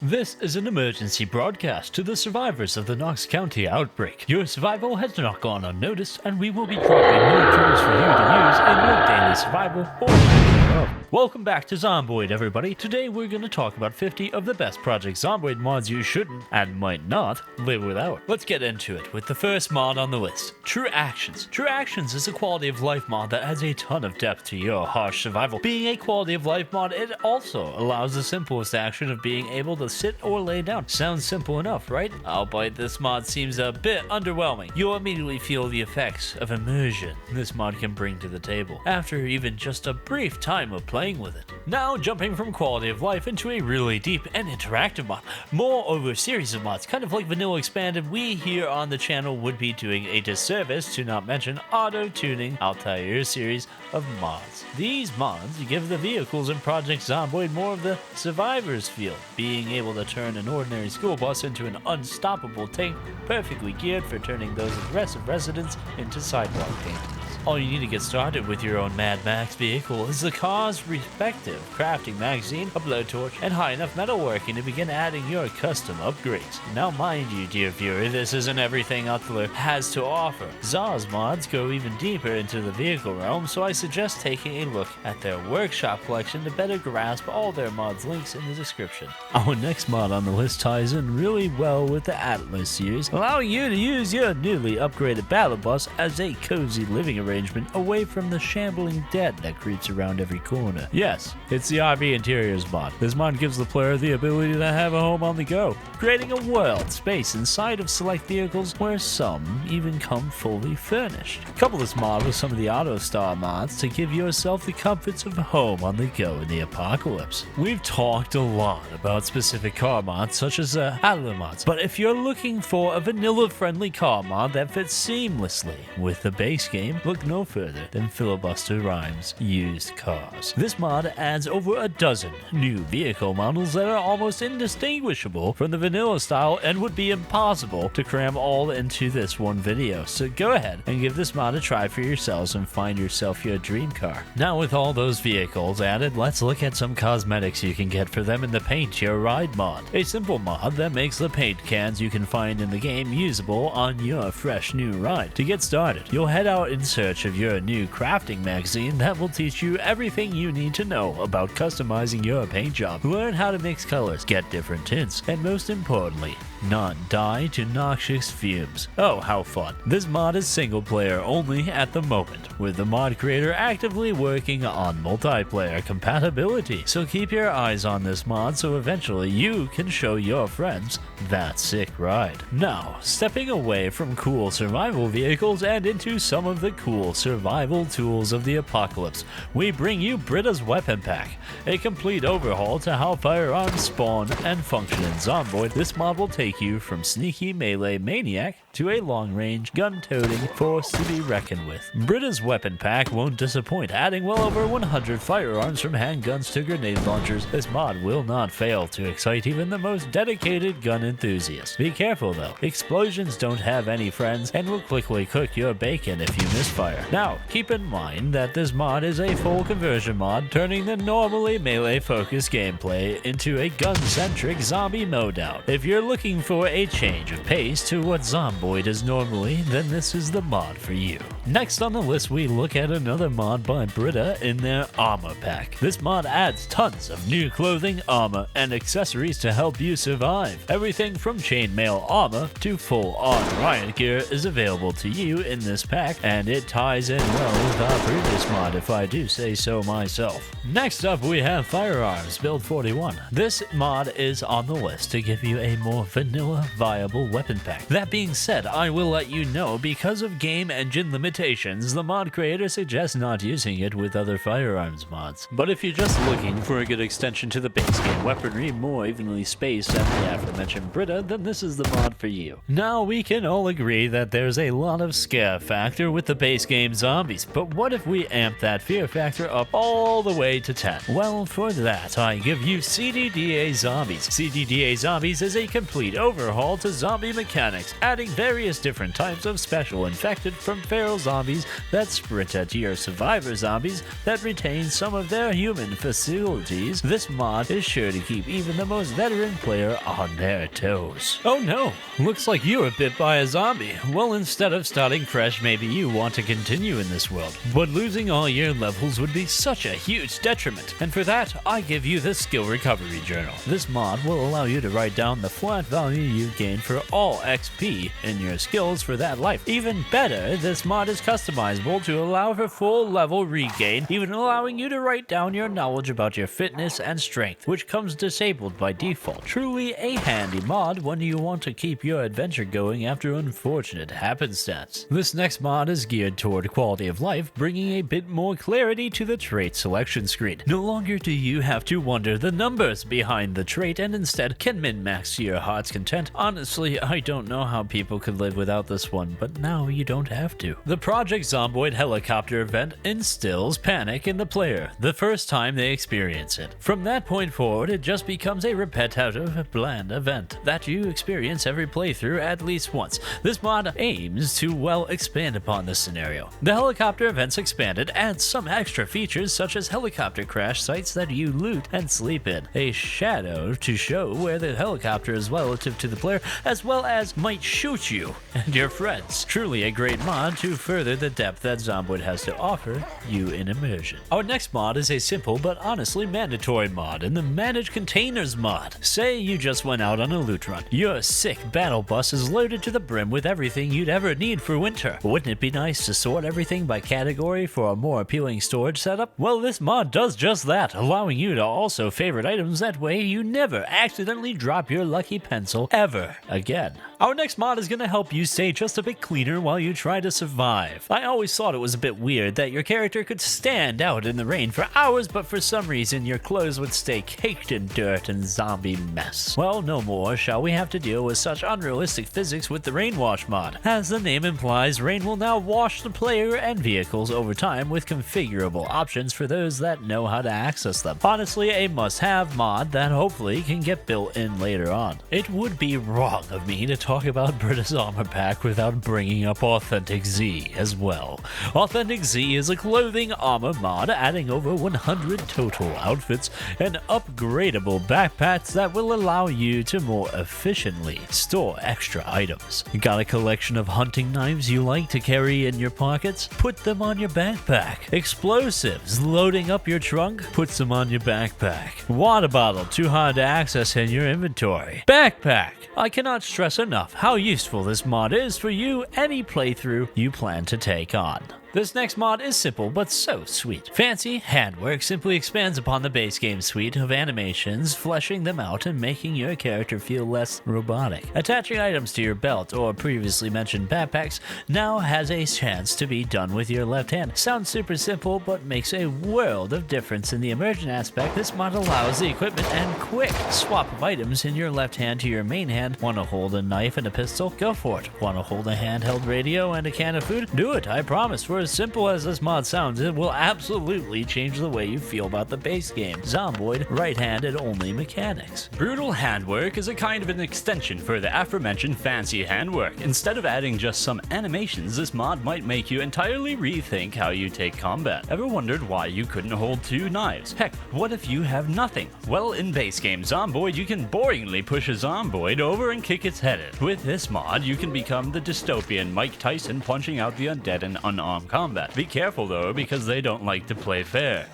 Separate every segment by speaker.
Speaker 1: This is an emergency broadcast to the survivors of the Knox County outbreak. Your survival has not gone unnoticed, and we will be dropping more tools for you to use in your daily survival or thereof. Welcome back to Zomboid, everybody. Today we're going to talk about 50 of the best Project Zomboid mods you shouldn't, and might not, live without. Let's get into it with the first mod on the list, True Actions. True Actions is a quality of life mod that adds a ton of depth to your harsh survival. Being a quality of life mod, it also allows the simplest action of being able to sit or lay down. Sounds simple enough, right? Albeit this mod seems a bit underwhelming. You'll immediately feel the effects of immersion this mod can bring to the table, after even just a brief time of playing with it. Now jumping from quality of life into a really deep and interactive mod. More over a series of mods, kind of like Vanilla Expanded, we here on the channel would be doing a disservice to not mention auto-tuning our entire series of mods. These mods give the vehicles in Project Zomboid more of the survivor's feel, being able to turn an ordinary school bus into an unstoppable tank, perfectly geared for turning those aggressive residents into sidewalk paintings. All you need to get started with your own Mad Max vehicle is the car's respective crafting magazine, a blowtorch, and high enough metalworking to begin adding your custom upgrades. Now mind you, dear viewer, this isn't everything Utler has to offer. Zaw's mods go even deeper into the vehicle realm, so I suggest taking a look at their workshop collection to better grasp all their mods links in the description. Our next mod on the list ties in really well with the Atlas series, allowing you to use your newly upgraded battle bus as a cozy living arrangement away from the shambling dead that creeps around every corner. Yes, it's the RV Interiors mod. This mod gives the player the ability to have a home on the go, creating a world space inside of select vehicles where some even come fully furnished. Couple this mod with some of the AutoStar mods to give yourself the comforts of a home on the go in the apocalypse. We've talked a lot about specific car mods such as Adler mods, but if you're looking for a vanilla-friendly car mod that fits seamlessly with the base game, look no further than Filibuster Rhymes Used Cars. This mod adds over a dozen new vehicle models that are almost indistinguishable from the vanilla style and would be impossible to cram all into this one video, so go ahead and give this mod a try for yourselves and find yourself your dream car. Now with all those vehicles added, let's look at some cosmetics you can get for them in the Paint Your Ride mod, a simple mod that makes the paint cans you can find in the game usable on your fresh new ride. To get started, you'll head out in search of your new crafting magazine that will teach you everything you need to know about customizing your paint job. Learn how to mix colors, get different tints, and most importantly, not die to noxious fumes. Oh, how fun. This mod is single player only at the moment, with the mod creator actively working on multiplayer compatibility. So keep your eyes on this mod so eventually you can show your friends that sick ride. Now, stepping away from cool survival vehicles and into some of the cool survival tools of the apocalypse, we bring you BRITAS Weapon Pack, a complete overhaul to how firearms spawn and function in Zomboid. This mod will take you from sneaky melee maniac to a long-range gun-toting force to be reckoned with. BRITAS Weapon Pack won't disappoint, adding well over 100 firearms from handguns to grenade launchers. This mod will not fail to excite even the most dedicated gun enthusiast. Be careful though, explosions don't have any friends and will quickly cook your bacon if you misfire. Now, keep in mind that this mod is a full conversion mod, turning the normally melee-focused gameplay into a gun-centric zombie mode-out. If you're looking for a change of pace to what Zomboid is normally, then this is the mod for you. Next on the list, we look at another mod by Brita in their Armor Pack. This mod adds tons of new clothing, armor, and accessories to help you survive. Everything from chainmail armor to full-on riot gear is available to you in this pack, and it ties in well with our previous mod, if I do say so myself. Next up, we have Firearms Build 41. This mod is on the list to give you a more vanilla viable weapon pack. That being said, I will let you know, because of game engine limitations, the mod creator suggests not using it with other firearms mods. But if you're just looking for a good extension to the base game weaponry, more evenly spaced than the aforementioned Brita, then this is the mod for you. Now, we can all agree that there's a lot of scare factor with the base game zombies, but what if we amp that fear factor up all the way to 10? Well, for that, I give you CDDA Zombies. CDDA Zombies is a complete overhaul to zombie mechanics, adding various different types of special infected from feral zombies that sprint at your survivor zombies that retain some of their human facilities, this mod is sure to keep even the most veteran player on their toes. Oh no, looks like you were bit by a zombie. Well, instead of starting fresh, maybe you want to continue in this world, but losing all your levels would be such a huge detriment, and for that, I give you the Skill Recovery Journal. This mod will allow you to write down the flat value you gain for all XP in your skills for that life. Even better, this mod is customizable to allow for full level regain, even allowing you to write down your knowledge about your fitness and strength, which comes disabled by default. Truly a handy mod when you want to keep your adventure going after unfortunate happenstance. This next mod is geared toward quality of life, bringing a bit more clarity to the trait selection screen. No longer do you have to wonder the numbers behind the trait and instead can min-max to your heart's content. Honestly, I don't know how people could live without this one, but now you don't have to. The Project Zomboid helicopter event instills panic in the player the first time they experience it. From that point forward, it just becomes a repetitive, bland event that you experience every playthrough at least once. This mod aims to well expand upon this scenario. The helicopter events expanded adds some extra features such as helicopter crash sites that you loot and sleep in, a shadow to show where the helicopter is relative to the player, as well as might shoot you and your friends. Truly a great mod to further the depth that Zomboid has to offer you in immersion. Our next mod is a simple but honestly mandatory mod in the Manage Containers mod. Say you just went out on a loot run. Your sick battle bus is loaded to the brim with everything you'd ever need for winter. Wouldn't it be nice to sort everything by category for a more appealing storage setup? Well, this mod does just that, allowing you to also favorite items. That way you never accidentally drop your lucky pencil ever again. Our next mod is going to help you stay just a bit cleaner while you try to survive. I always thought it was a bit weird that your character could stand out in the rain for hours, but for some reason your clothes would stay caked in dirt and zombie mess. Well, no more shall we have to deal with such unrealistic physics with the Rain Wash mod. As the name implies, rain will now wash the player and vehicles over time with configurable options for those that know how to access them. Honestly, a must-have mod that hopefully can get built in later on. It would be wrong of me to talk about BRITAS Armor Pack without bringing up Authentic Z as well. Authentic Z is a clothing armor mod adding over 100 total outfits and upgradable backpacks that will allow you to more efficiently store extra items. Got a collection of hunting knives you like to carry in your pockets? Put them on your backpack. Explosives loading up your trunk? Put them on your backpack. Water bottle too hard to access in your inventory? Backpack! I cannot stress enough how useful this mod is for you any playthrough you plan to take on. This next mod is simple but so sweet. Fancy Handwork simply expands upon the base game suite of animations, fleshing them out and making your character feel less robotic. Attaching items to your belt or previously mentioned backpacks now has a chance to be done with your left hand. Sounds super simple but makes a world of difference in the immersion aspect. This mod allows the equipment and quick swap of items in your left hand to your main hand. Want to hold a knife and a pistol? Go for it. Want to hold a handheld radio and a can of food? Do it. I promise. For as simple as this mod sounds, it will absolutely change the way you feel about the base game. Zomboid, right-handed only mechanics.
Speaker 2: Brutal Handwork is a kind of an extension for the aforementioned Fancy Handwork. Instead of adding just some animations, this mod might make you entirely rethink how you take combat. Ever wondered why you couldn't hold two knives? Heck, what if you have nothing? Well, in base game Zomboid, you can boringly push a Zomboid over and kick its head in. With this mod, you can become the dystopian Mike Tyson punching out the undead in unarmed combat. Be careful though, because they don't like to play fair.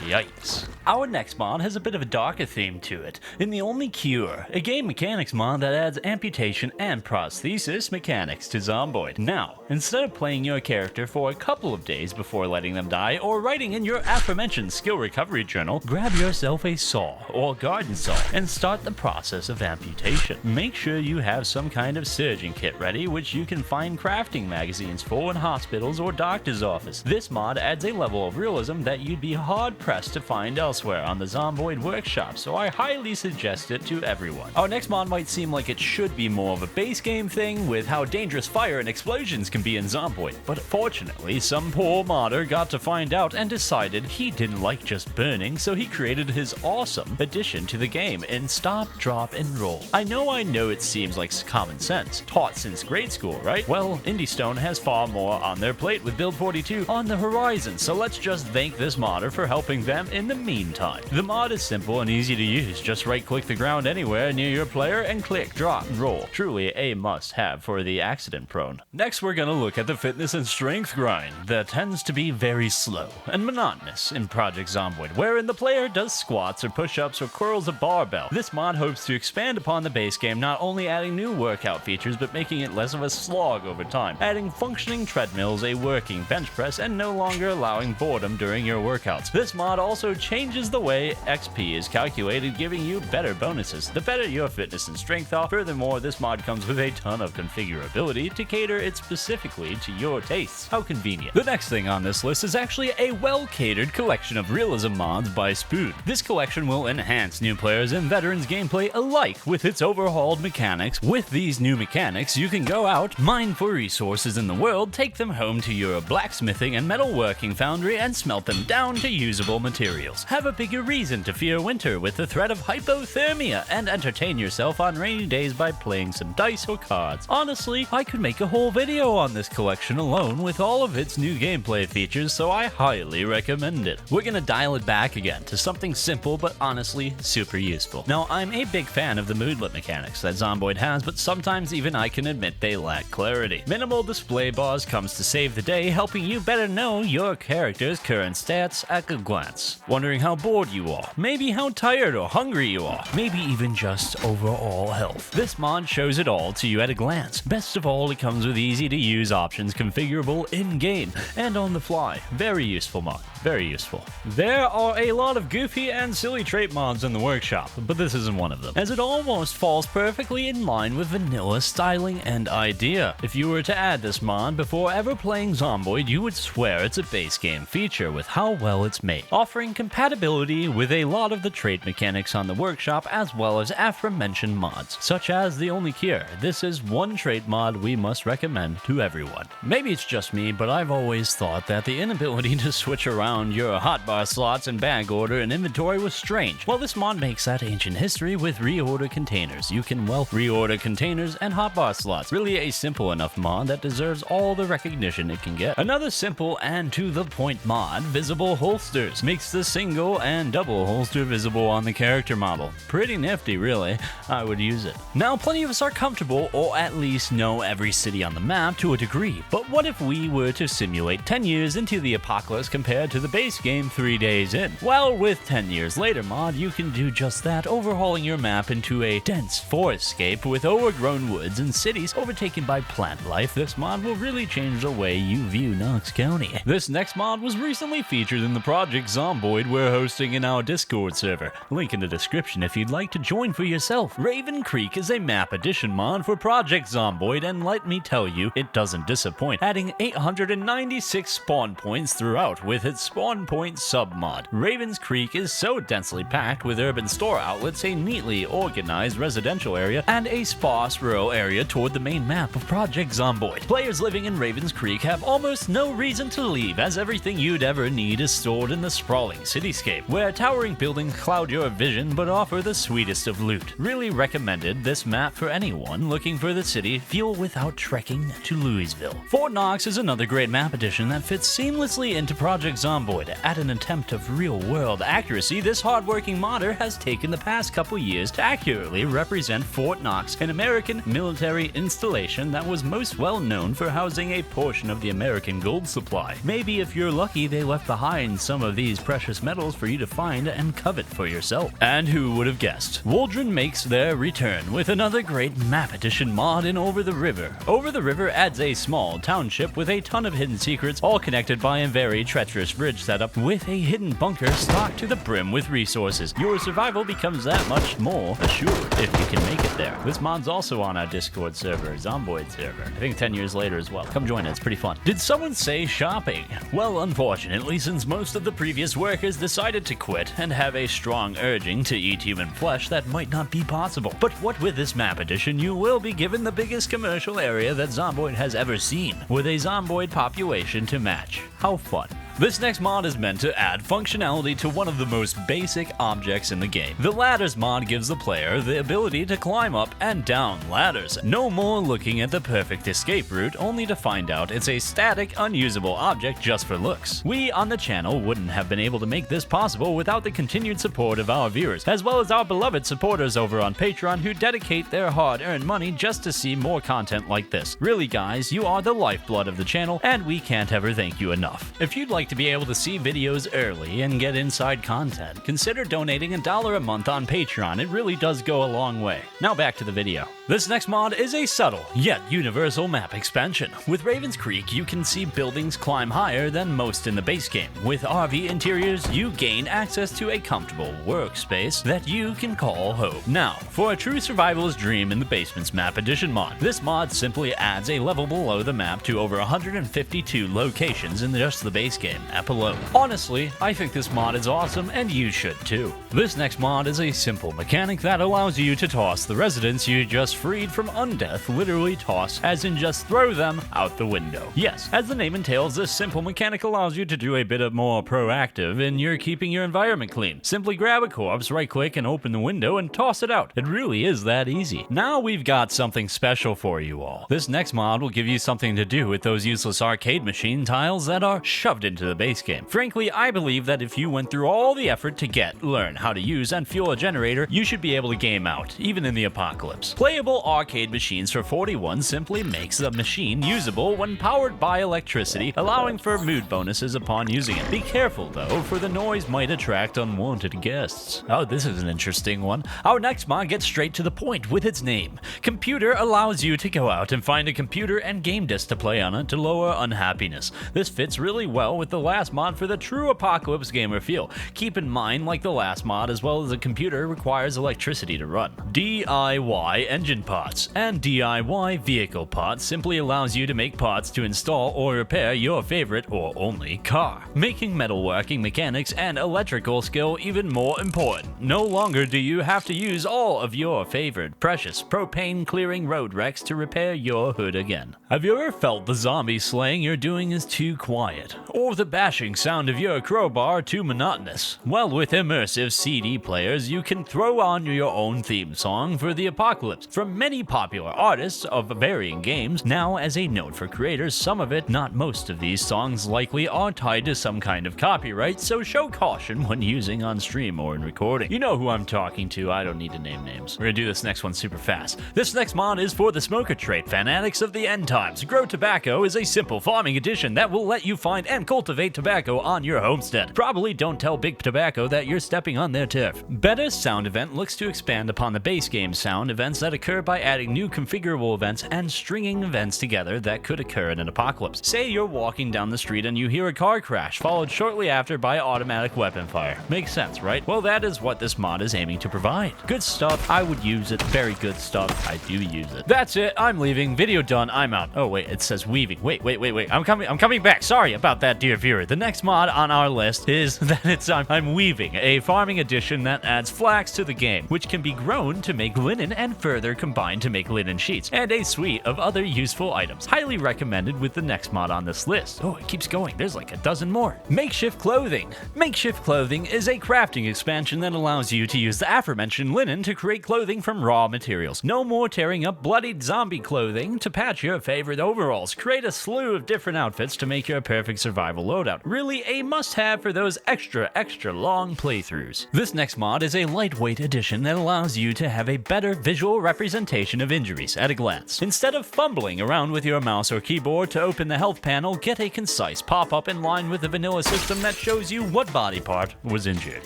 Speaker 2: Yikes. Our next mod has a bit of a darker theme to it. In The Only Cure, a game mechanics mod that adds amputation and prosthesis mechanics to Zomboid. Now, instead of playing your character for a couple of days before letting them die or writing in your aforementioned skill recovery journal, grab yourself a saw or garden saw and start the process of amputation. Make sure you have some kind of surgeon kit ready, which you can find crafting magazines for in hospitals or doctor's office. This mod adds a level of realism that you'd be hard hard-pressed to find elsewhere on the Zomboid workshop, so I highly suggest it to everyone. Our next mod might seem like it should be more of a base game thing with how dangerous fire and explosions can be in Zomboid, but fortunately some poor modder got to find out and decided he didn't like just burning, so he created his awesome addition to the game in Stop, Drop, and Roll. I know it seems like common sense, taught since grade school, right? Well, IndieStone has far more on their plate with Build 42 on the horizon, so let's just thank this modder for helping them in the meantime. The mod is simple and easy to use. Just right-click the ground anywhere near your player and click, drop, and roll. Truly a must-have for the accident-prone. Next, we're gonna look at the fitness and strength grind that tends to be very slow and monotonous in Project Zomboid, wherein the player does squats or push-ups or curls a barbell. This mod hopes to expand upon the base game, not only adding new workout features, but making it less of a slog over time, adding functioning treadmills, a working bench press, and no longer allowing boredom during your workouts. This mod also changes the way XP is calculated, giving you better bonuses the better your fitness and strength are. Furthermore, this mod comes with a ton of configurability to cater it specifically to your tastes. How convenient. The next thing on this list is actually a well-catered collection of realism mods by Spoon. This collection will enhance new players and veterans gameplay alike with its overhauled mechanics. With these new mechanics, you can go out, mine for resources in the world, take them home to your blacksmithing and metalworking foundry, and smelt them down to usable materials. Have a bigger reason to fear winter with the threat of hypothermia, and entertain yourself on rainy days by playing some dice or cards. Honestly, I could make a whole video on this collection alone with all of its new gameplay features, so I highly recommend it. We're gonna dial it back again to something simple but honestly super useful. Now, I'm a big fan of the moodlet mechanics that Zomboid has, but sometimes even I can admit they lack clarity. Minimal display bars comes to save the day, helping you better know your character's current stats at a glance. Wondering how bored you are, maybe how tired or hungry you are, maybe even just overall health. This mod shows it all to you at a glance. Best of all, it comes with easy to use options configurable in-game and on the fly. Very useful mod. Very useful. There are a lot of goofy and silly trait mods in the workshop, but this isn't one of them, as it almost falls perfectly in line with vanilla styling and idea. If you were to add this mod before ever playing Zomboid, you would swear it's a base game feature with how well it's made, offering compatibility with a lot of the trait mechanics on the workshop as well as aforementioned mods, such as the Only Cure. This is one trait mod we must recommend to everyone. Maybe it's just me, but I've always thought that the inability to switch around your hotbar slots and bag order and inventory was strange. Well, this mod makes that ancient history with reorder containers. You can, well, reorder containers and hotbar slots. Really a simple enough mod that deserves all the recognition it can get. Another simple and to the point mod, visible holsters, makes the single and double holster visible on the character model. Pretty nifty, really. I would use it. Now, plenty of us are comfortable, or at least know every city on the map to a degree, but what if we were to simulate 10 years into the apocalypse compared to the base game 3 days in? Well, with 10 years later mod, you can do just that, overhauling your map into a dense forestscape with overgrown woods and cities overtaken by plant life. This mod will really change the way you view Knox County. This next mod was recently featured in the Project Zomboid we're hosting in our Discord server. Link in the description if you'd like to join for yourself. Raven Creek is a map addition mod for Project Zomboid, and let me tell you, it doesn't disappoint, adding 896 spawn points throughout with its spawn point sub-mod. Ravens Creek is so densely packed with urban store outlets, a neatly organized residential area, and a sparse rural area toward the main map of Project Zomboid. Players living in Ravens Creek have almost no reason to leave, as everything you'd ever need is stored in the sprawling cityscape, where towering buildings cloud your vision but offer the sweetest of loot. Really recommended this map for anyone looking for the city feel without trekking to Louisville. Fort Knox is another great map addition that fits seamlessly into Project Zomboid. At an attempt of real-world accuracy, this hardworking modder has taken the past couple years to accurately represent Fort Knox, an American military installation that was most well known for housing a portion of the American gold supply. Maybe if you're lucky, they left behind some of these precious metals for you to find and covet for yourself. And who would have guessed? Waldron makes their return with another great map addition mod in Over the River. Over the River adds a small township with a ton of hidden secrets, all connected by a very treacherous bridge setup with a hidden bunker stocked to the brim with resources. Your survival becomes that much more assured if you can make it there. This mod's also on our Discord server, Zomboid server. I think 10 years later as well. Come join it, it's pretty fun. Did someone say shopping? Well, unfortunately, since most of the the previous workers decided to quit and have a strong urging to eat human flesh that might not be possible. But what with this map edition, you will be given the biggest commercial area that Zomboid has ever seen, with a Zomboid population to match. How fun. This next mod is meant to add functionality to one of the most basic objects in the game. The ladders mod gives the player the ability to climb up and down ladders. No more looking at the perfect escape route only to find out it's a static, unusable object just for looks. We on the channel wouldn't have been able to make this possible without the continued support of our viewers, as well as our beloved supporters over on Patreon who dedicate their hard-earned money just to see more content like this. Really guys, you are the lifeblood of the channel, and we can't ever thank you enough. If you'd like to be able to see videos early and get inside content, consider donating $1 a month on Patreon. It really does go a long way. Now back to the video. This next mod is a subtle, yet universal map expansion. With Raven's Creek, you can see buildings climb higher than most in the base game. With RV interiors, you gain access to a comfortable workspace that you can call home. Now, for a true survivalist dream in the Basements Map Edition mod, this mod simply adds a level below the map to over 152 locations in just the base game app alone. Honestly, I think this mod is awesome and you should too. This next mod is a simple mechanic that allows you to toss the residents you just freed from undeath, literally toss, as in just throw them out the window. Yes, as the name entails, this simple mechanic allows you to do a bit of more proactive in your keeping your environment clean. Simply grab a corpse, right click and open the window and toss it out. It really is that easy. Now we've got something special for you all. This next mod will give you something to do with those useless arcade machine tiles that are shoved into the base game. Frankly, I believe that if you went through all the effort to learn how to use and fuel a generator, you should be able to game out, even in the apocalypse. Playable arcade machines for 41 simply makes the machine usable when powered by electricity, allowing for mood bonuses upon using it. Be careful though, for the noise might attract unwanted guests. Oh, this is an interesting one. Our next mod gets straight to the point with its name. Computer allows you to go out and find a computer and game disc to play on it to lower unhappiness. This fits really well with the last mod for the true apocalypse gamer feel. Keep in mind, like the last mod, as well as a computer requires electricity to run. DIY engine parts and DIY vehicle parts simply allows you to make parts to install or repair your favorite or only car, making metalworking mechanics and electrical skill even more important. No longer do you have to use all of your favorite precious propane clearing road wrecks to repair your hood again. Have you ever felt the zombie slaying you're doing is too quiet, or the bashing sound of your crowbar too monotonous? Well, with immersive CD players, you can throw on your own theme song for the apocalypse from many popular artists of varying games. Now, as a note for creators, some of it, not most of these songs, likely are tied to some kind of copyright, so show caution when using on stream or in recording. You know who I'm talking to, I don't need to name names. We're gonna do this next one super fast. This next mod is for the smoker trait fanatics of the end times. Grow Tobacco is a simple farming edition that will let you find and cultivate tobacco on your homestead. Probably don't tell Big Tobacco that you're stepping on their turf. Better Sound Event looks to expand upon the base game sound events that occur by adding new configurable events and stringing events together that could occur in an apocalypse. Say you're walking down the street and you hear a car crash, followed shortly after by automatic weapon fire. Makes sense, right? Well, that is what this mod is aiming to provide. Good stuff. I would use it. Very good stuff. I do use it. That's it. I'm leaving. Video done. I'm out. Oh, wait. It says weaving. Wait. I'm coming back. Sorry about that, dear viewer. The next mod on our list is that I'm weaving, a farming edition that adds flax to the game, which can be grown to make linen and further combined to make linen sheets, and a suite of other useful items. Highly recommended with the next mod on this list. Oh, it keeps going. There's like a dozen more. Makeshift clothing. Makeshift clothing is a crafting expansion that allows you to use the aforementioned linen to create clothing from raw materials. No more tearing up bloodied zombie clothing to patch your favorite overalls. Create a slew of different outfits to make your perfect survival loadout. Really a must-have for those extra long playthroughs. This next mod is a lightweight edition that allows you to have a better visual representation of injuries at a glance. Instead of fumbling around with your mouse or keyboard to open the health panel, get a concise pop-up in line with the vanilla system that shows you what body part was injured,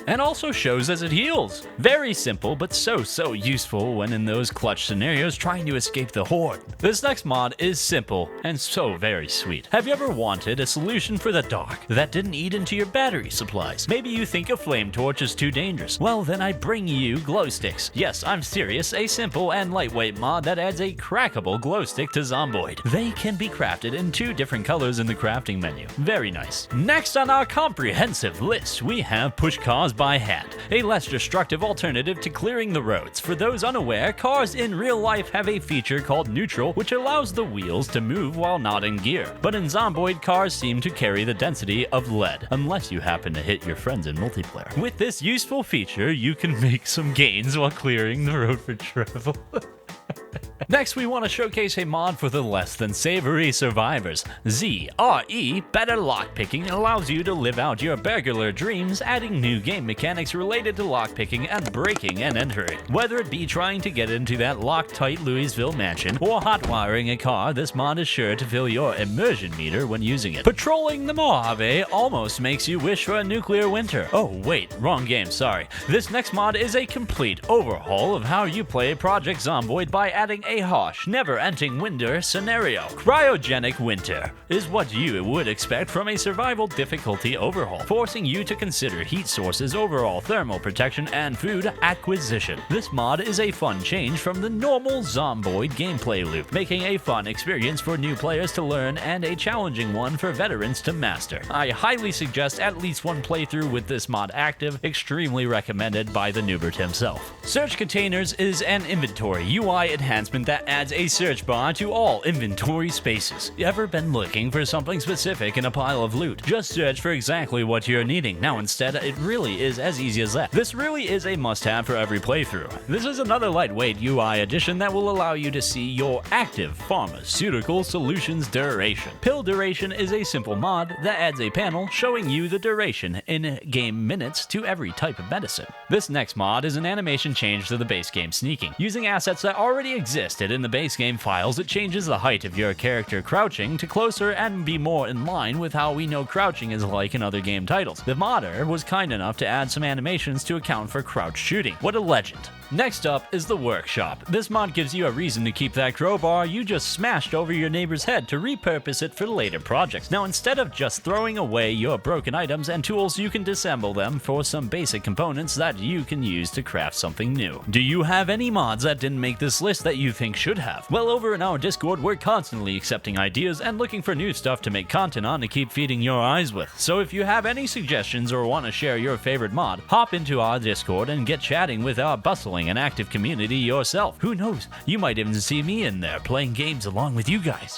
Speaker 2: and also shows as it heals. Very simple, but so useful when in those clutch scenarios trying to escape the horde. This next mod is simple and so very sweet. Have you ever wanted a solution for the dark that didn't eat into your battery supplies. Maybe you think a flame torch is too dangerous. Well, then I bring you glow sticks. Yes, I'm serious, a simple and lightweight mod that adds a crackable glow stick to Zomboid. They can be crafted in 2 different colors in the crafting menu. Very nice. Next on our comprehensive list, we have push cars by hand, a less destructive alternative to clearing the roads. For those unaware, cars in real life have a feature called neutral, which allows the wheels to move while not in gear. But in Zomboid, cars seem to carry the density of lead, unless you happen to hit your friends in multiplayer. With this useful feature, you can make some gains while clearing the road for travel. Next, we want to showcase a mod for the less than savory survivors. ZRE Better Lockpicking allows you to live out your burglar dreams, adding new game mechanics related to lockpicking and breaking and entering. Whether it be trying to get into that Loctite Louisville mansion or hotwiring a car, this mod is sure to fill your immersion meter when using it. Patrolling the Mojave almost makes you wish for a nuclear winter. Oh wait, wrong game, sorry. This next mod is a complete overhaul of how you play Project Zomboid by adding a harsh, never-ending winter scenario. Cryogenic winter is what you would expect from a survival difficulty overhaul, forcing you to consider heat sources, overall thermal protection, and food acquisition. This mod is a fun change from the normal Zomboid gameplay loop, making a fun experience for new players to learn and a challenging one for veterans to master. I highly suggest at least one playthrough with this mod active, extremely recommended by the Noobert himself. Search Containers is an inventory UI enhancement that adds a search bar to all inventory spaces. You ever been looking for something specific in a pile of loot? Just search for exactly what you're needing. Now instead, it really is as easy as that. This really is a must-have for every playthrough. This is another lightweight UI addition that will allow you to see your active pharmaceutical solutions duration. Pill duration is a simple mod that adds a panel showing you the duration in game minutes to every type of medicine. This next mod is an animation change to the base game sneaking. Using assets that already existed in the base game files, it changes the height of your character crouching to closer and be more in line with how we know crouching is like in other game titles. The modder was kind enough to add some animations to account for crouch shooting. What a legend. Next up is the workshop. This mod gives you a reason to keep that crowbar you just smashed over your neighbor's head to repurpose it for later projects. Now instead of just throwing away your broken items and tools, you can disassemble them for some basic components that you can use to craft something new. Do you have any mods that didn't make this list that you think should have? Well, over in our Discord, we're constantly accepting ideas and looking for new stuff to make content on to keep feeding your eyes with. So if you have any suggestions or want to share your favorite mod, hop into our Discord and get chatting with our bustling and active community yourself. Who knows, you might even see me in there playing games along with you guys.